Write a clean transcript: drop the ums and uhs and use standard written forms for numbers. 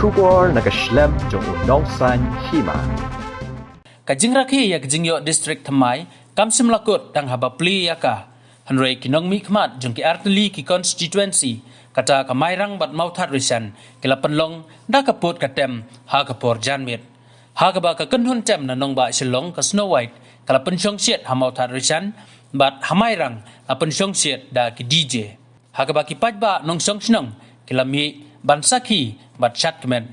Shubor nakaslem jong udongsan hima. Kajing rakhi ya kajing yo district thamai kamsim lakut dang haba pli yaka hanrei kinong mi khmat jong ki artli ki constituency kata kamairang bat mauthat risan kila penlong da kaput katem ha kapor janmit ha kaba ka kenhun tem na nong ba silong ka Snow White kala pensyong siet ha mauthat risan bat hamairang a pensyong siet da ki DJ ha kaba ki pajba nong song snong kila mi bansaki bat chat kemen